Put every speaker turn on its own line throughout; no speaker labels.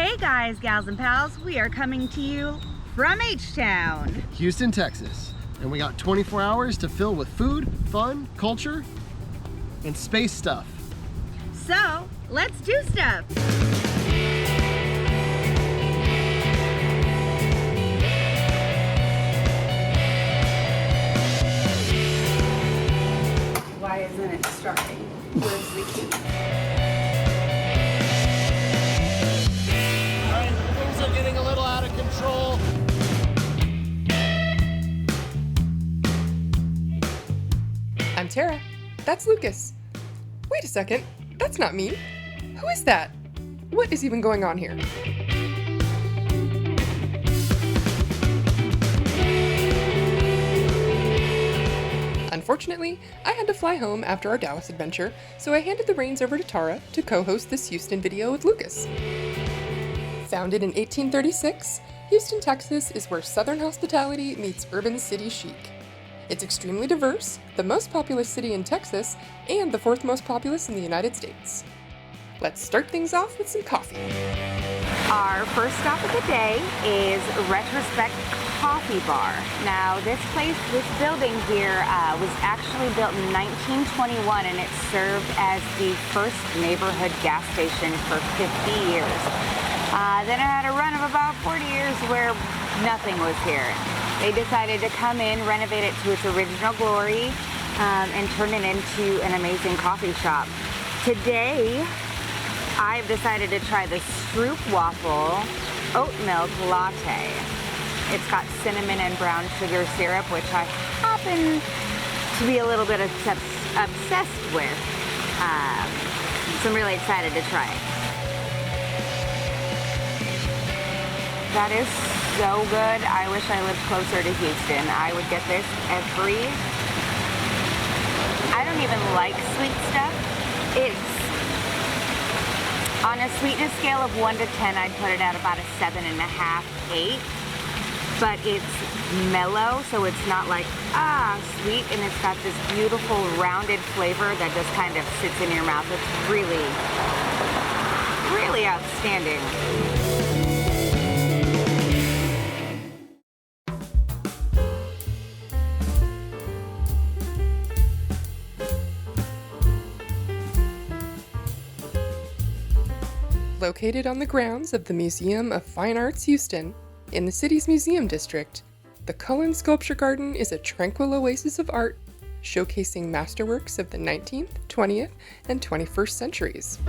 Hey guys, gals and pals, we are coming to you from H-Town,
Houston, Texas. And we got 24 hours to fill with food, fun, culture, and space stuff.
So, let's do stuff. Why isn't it starting? Where's the key?
Things are getting a little out of control.
I'm Tara. That's Lucas. Wait a second. That's not me. Who is that? What is even going on here? Unfortunately, I had to fly home after our Dallas adventure, so I handed the reins over to Tara to co-host this Houston video with Lucas. Founded in 1836, Houston, Texas is where Southern hospitality meets urban city chic. It's extremely diverse, the most populous city in Texas, and the fourth most populous in the United States. Let's start things off with some coffee.
Our first stop of the day is Retrospect Coffee Bar. Now, this building here was actually built in 1921, and it served as the first neighborhood gas station for 50 years. Then it had a run of about 40 years where nothing was here. They decided to come in, renovate it to its original glory, and turn it into an amazing coffee shop. Today, I've decided to try the Stroop Waffle Oat Milk Latte. It's got cinnamon and brown sugar syrup, which I happen to be a little bit obsessed with. So I'm really excited to try it. That is so good. I wish I lived closer to Houston. I would get this I don't even like sweet stuff. It's on a sweetness scale of 1 to 10, I'd put it at about a 7.5, 8. But it's mellow, so it's not like, sweet, and it's got this beautiful rounded flavor that just kind of sits in your mouth. It's really, really outstanding.
Located on the grounds of the Museum of Fine Arts Houston, in the city's museum district, the Cullen Sculpture Garden is a tranquil oasis of art, showcasing masterworks of the 19th, 20th, and 21st centuries.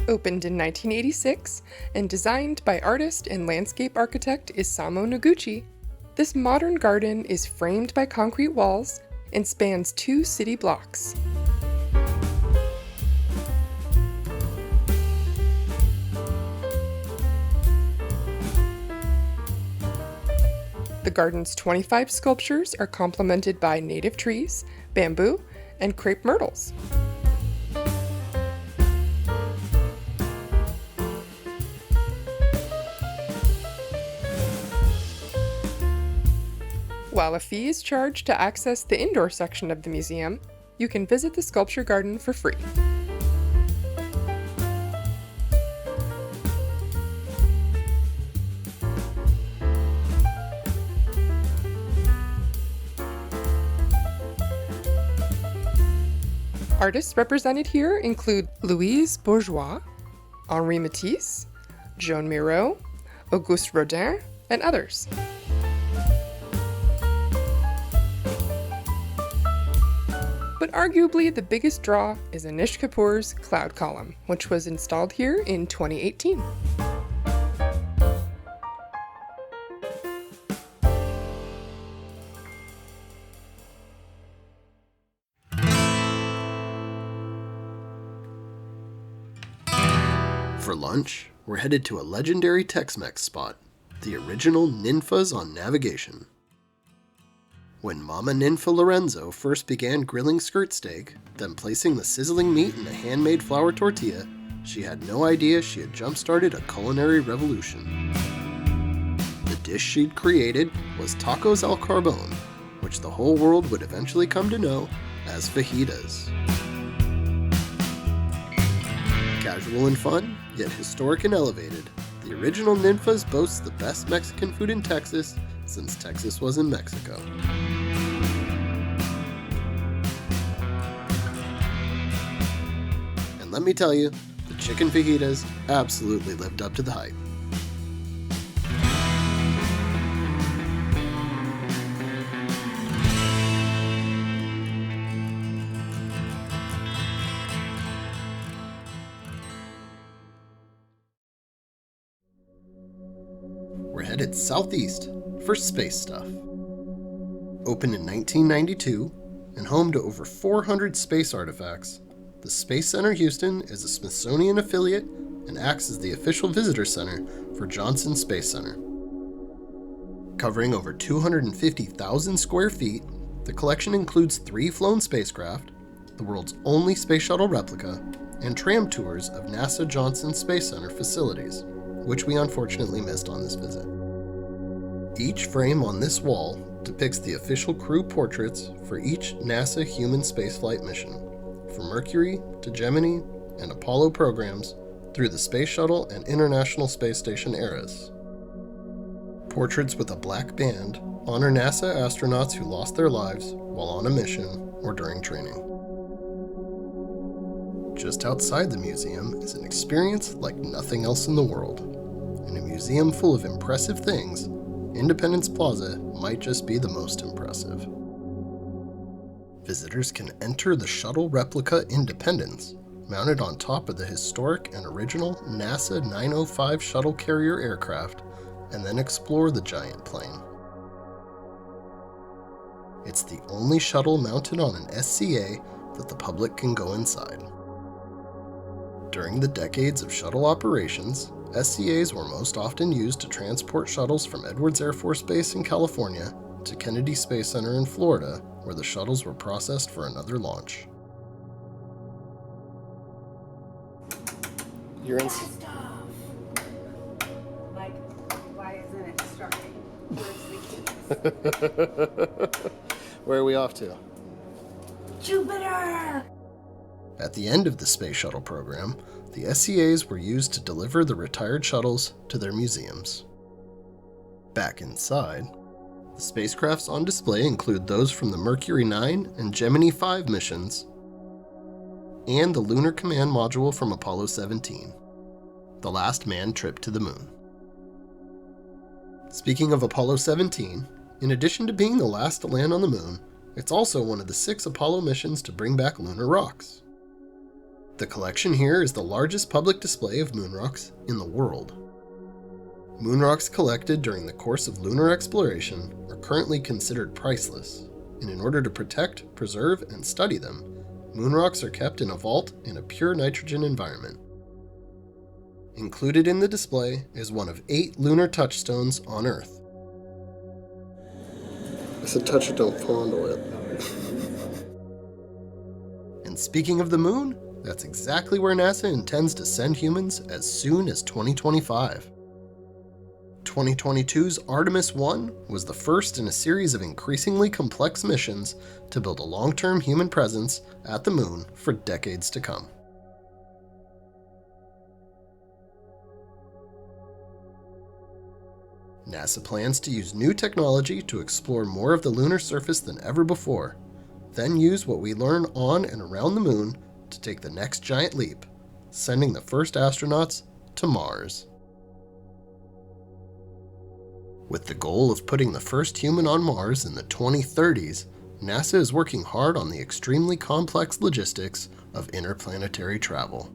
Opened in 1986 and designed by artist and landscape architect Isamu Noguchi, this modern garden is framed by concrete walls and spans 2 city blocks. The garden's 25 sculptures are complemented by native trees, bamboo, and crepe myrtles. While a fee is charged to access the indoor section of the museum, you can visit the sculpture garden for free. Artists represented here include Louise Bourgeois, Henri Matisse, Joan Miro, Auguste Rodin, and others. But arguably the biggest draw is Anish Kapoor's Cloud Column, which was installed here in 2018.
For lunch, we're headed to a legendary Tex-Mex spot, the original Ninfa's on Navigation. When Mama Ninfa Lorenzo first began grilling skirt steak, then placing the sizzling meat in a handmade flour tortilla, she had no idea she had jump-started a culinary revolution. The dish she'd created was tacos al carbone, which the whole world would eventually come to know as fajitas. Casual and fun, yet historic and elevated, the original Ninfa's boasts the best Mexican food in Texas since Texas was in Mexico. And let me tell you, the chicken fajitas absolutely lived up to the hype. We're headed southeast for space stuff. Opened in 1992 and home to over 400 space artifacts, the Space Center Houston is a Smithsonian affiliate and acts as the official visitor center for Johnson Space Center. Covering over 250,000 square feet, the collection includes 3 flown spacecraft, the world's only space shuttle replica, and tram tours of NASA Johnson Space Center facilities, which we unfortunately missed on this visit. Each frame on this wall depicts the official crew portraits for each NASA human spaceflight mission, from Mercury to Gemini and Apollo programs through the Space Shuttle and International Space Station eras. Portraits with a black band honor NASA astronauts who lost their lives while on a mission or during training. Just outside the museum is an experience like nothing else in the world. In a museum full of impressive things, Independence Plaza might just be the most impressive. Visitors can enter the shuttle replica Independence, mounted on top of the historic and original NASA 905 shuttle carrier aircraft, and then explore the giant plane. It's the only shuttle mounted on an SCA that the public can go inside. During the decades of shuttle operations, SCAs were most often used to transport shuttles from Edwards Air Force Base in California to Kennedy Space Center in Florida, where the shuttles were processed for another launch. You're in.
Like, why isn't it distracting? Where's the keys?
Where are we off to?
Jupiter!
At the end of the Space Shuttle program, the SCAs were used to deliver the retired shuttles to their museums. Back inside, the spacecrafts on display include those from the Mercury 9 and Gemini 5 missions, and the Lunar Command Module from Apollo 17, the last manned trip to the moon. Speaking of Apollo 17, in addition to being the last to land on the moon, it's also one of the 6 Apollo missions to bring back lunar rocks. The collection here is the largest public display of moon rocks in the world. Moon rocks collected during the course of lunar exploration are currently considered priceless, and in order to protect, preserve, and study them, moon rocks are kept in a vault in a pure nitrogen environment. Included in the display is one of 8 lunar touchstones on Earth. I said touch it, don't fondle it. And speaking of the moon, that's exactly where NASA intends to send humans as soon as 2025. 2022's Artemis 1 was the first in a series of increasingly complex missions to build a long-term human presence at the moon for decades to come. NASA plans to use new technology to explore more of the lunar surface than ever before, then use what we learn on and around the moon to take the next giant leap, sending the first astronauts to Mars. With the goal of putting the first human on Mars in the 2030s, NASA is working hard on the extremely complex logistics of interplanetary travel.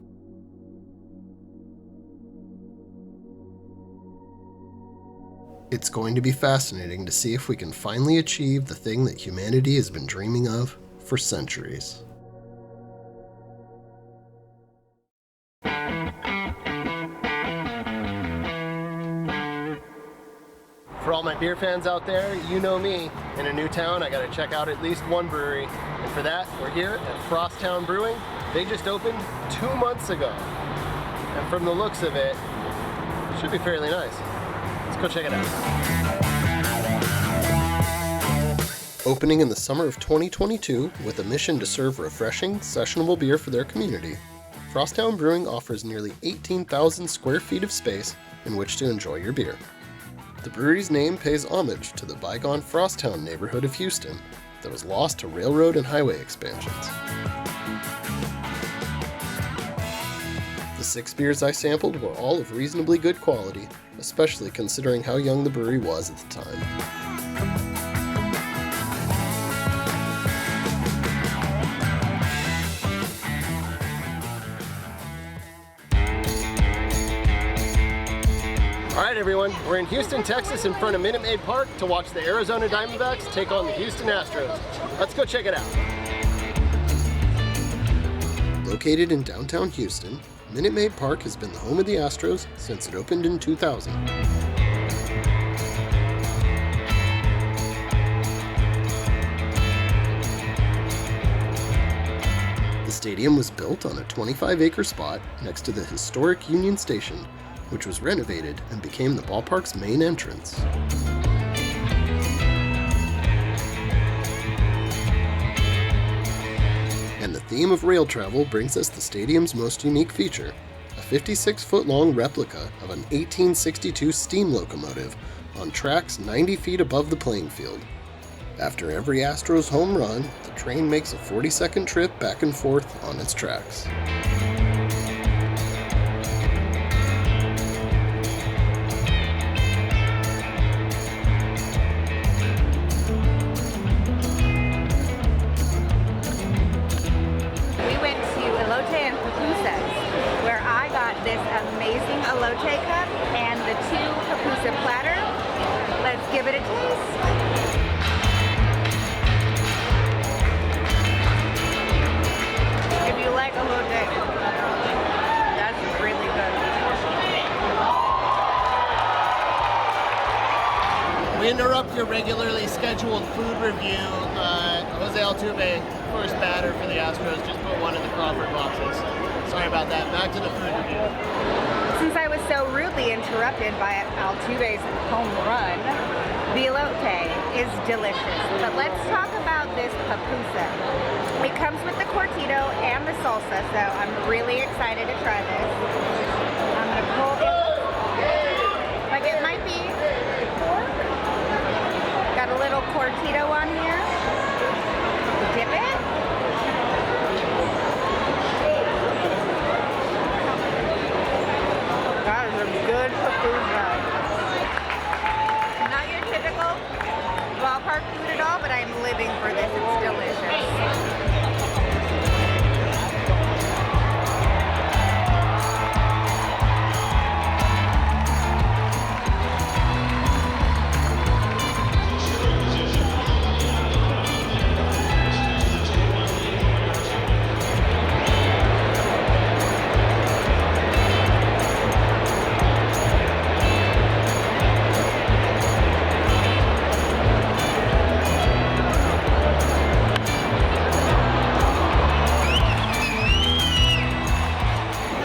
It's going to be fascinating to see if we can finally achieve the thing that humanity has been dreaming of for centuries. For all my beer fans out there, you know me. In a new town, I gotta check out at least one brewery. And for that, we're here at Frosttown Brewing. They just opened 2 months ago. And from the looks of it, it should be fairly nice. Let's go check it out. Opening in the summer of 2022 with a mission to serve refreshing, sessionable beer for their community, Frosttown Brewing offers nearly 18,000 square feet of space in which to enjoy your beer. The brewery's name pays homage to the bygone Frosttown neighborhood of Houston that was lost to railroad and highway expansions. The 6 beers I sampled were all of reasonably good quality, especially considering how young the brewery was at the time. Alright everyone, we're in Houston, Texas in front of Minute Maid Park to watch the Arizona Diamondbacks take on the Houston Astros. Let's go check it out. Located in downtown Houston, Minute Maid Park has been the home of the Astros since it opened in 2000. The stadium was built on a 25-acre spot next to the historic Union Station, which was renovated and became the ballpark's main entrance. And the theme of rail travel brings us the stadium's most unique feature, a 56-foot-long replica of an 1862 steam locomotive on tracks 90 feet above the playing field. After every Astros home run, the train makes a 40-second trip back and forth on its tracks.
This amazing elote cup and the 2 pupusa platter. Let's give it a taste. If you like elote, that's really good.
We interrupt your regularly scheduled food review. Jose Altuve, first batter for the Astros, just put one in the Crawford boxes. Sorry about that. Back to the food review.
Since I was so rudely interrupted by Altuve's home run, the elote is delicious. But let's talk about this pupusa. It comes with the cortito and the salsa, so I'm really excited to try this. I'm going to pull it like it might be pork. Got a little cortito on here. Dip it. Good pupusa. Not your typical ballpark food at all, but I'm living for this. It's delicious.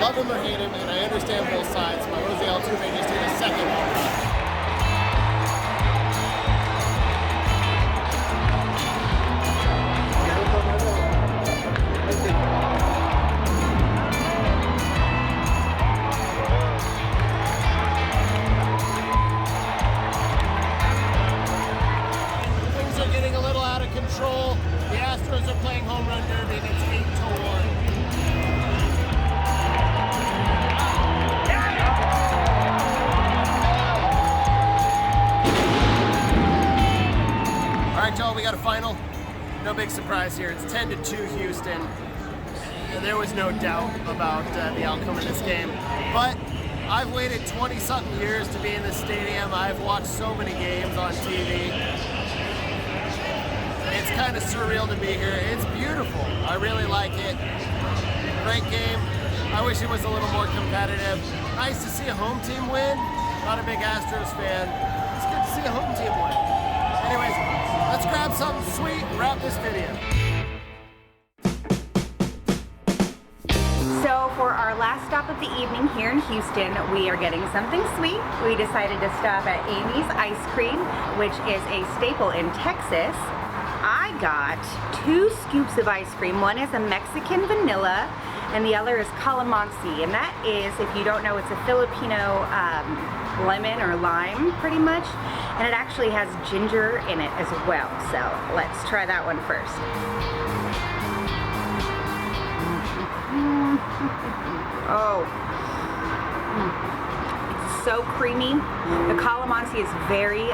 Love him or hate him, and I understand both sides, but Jose Altuve just hit a second home run. Things are getting a little out of control. The Astros are playing home run derby, and it's 8-1. Alright y'all, we got a final. No big surprise here. It's 10-2 Houston. There was no doubt about the outcome of this game. But I've waited 20-something years to be in this stadium. I've watched so many games on TV. It's kind of surreal to be here. It's beautiful. I really like it. Great game. I wish it was a little more competitive. Nice to see a home team win. Not a big Astros fan. It's good to see a home team win. Anyways, let's grab something sweet and wrap this video.
So for our last stop of the evening here in Houston, we are getting something sweet. We decided to stop at Amy's Ice Cream, which is a staple in Texas. got 2 scoops of ice cream. One is a Mexican vanilla, and the other is calamansi. And that is, if you don't know, it's a Filipino lemon or lime, pretty much. And it actually has ginger in it as well. So let's try that one first. Oh. It's so creamy. The calamansi is very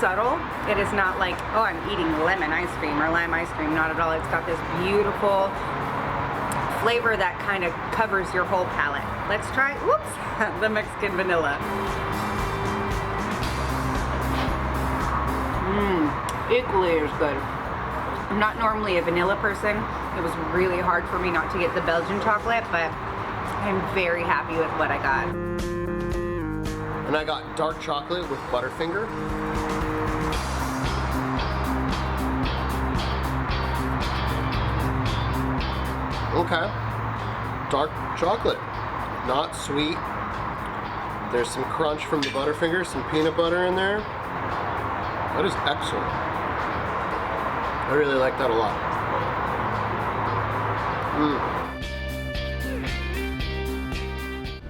subtle. It is not like, oh, I'm eating lemon ice cream or lime ice cream. Not at all. It's got this beautiful flavor that kind of covers your whole palate. Let's try, whoops, the Mexican vanilla. Equally as good. I'm not normally a vanilla person. It was really hard for me not to get the Belgian chocolate, but I'm very happy with what I got.
And I got dark chocolate with Butterfinger. Okay. Dark chocolate. Not sweet. There's some crunch from the Butterfinger, some peanut butter in there. That is excellent. I really like that a lot.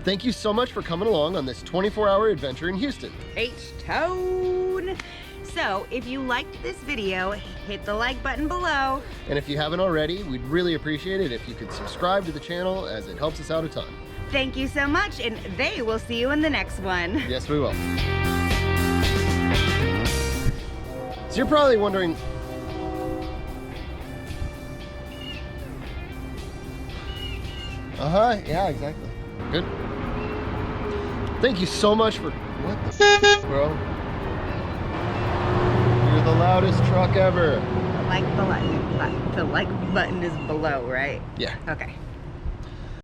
Thank you so much for coming along on this 24-hour adventure in Houston.
H-Town. So, if you liked this video, hit the like button below.
And if you haven't already, we'd really appreciate it if you could subscribe to the channel, as it helps us out a ton.
Thank you so much, and they will see you in the next one.
Yes, we will. So you're probably wondering, yeah, exactly. Good. Thank you so much for, what the f, bro? You're the loudest truck ever.
The like button is below, right?
Yeah.
Okay.